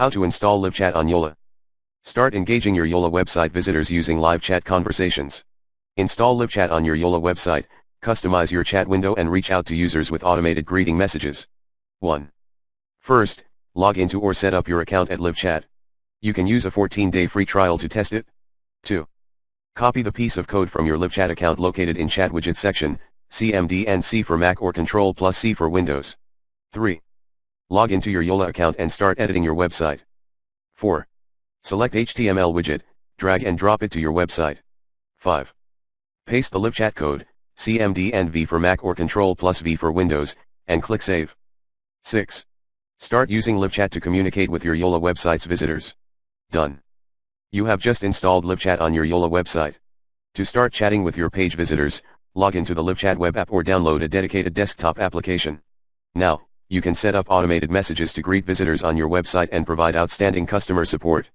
How to install LiveChat on Yola. Start engaging your Yola website visitors using LiveChat conversations. Install LiveChat on your Yola website, customize your chat window and reach out to users with automated greeting messages. 1. First, log into or set up your account at LiveChat. You can use a 14-day free trial to test it. 2. Copy the piece of code from your LiveChat account located in Chat Widget section, CMD and C for Mac or Ctrl+C for Windows. 3. Log into your Yola account and start editing your website. 4. Select HTML widget, drag and drop it to your website. 5. Paste the LiveChat code, CMD and V for Mac or Ctrl+V for Windows, and click Save. 6. Start using LiveChat to communicate with your Yola website's visitors. Done. You have just installed LiveChat on your Yola website. To start chatting with your page visitors, log into the LiveChat web app or download a dedicated desktop application. Now, you can set up automated messages to greet visitors on your website and provide outstanding customer support.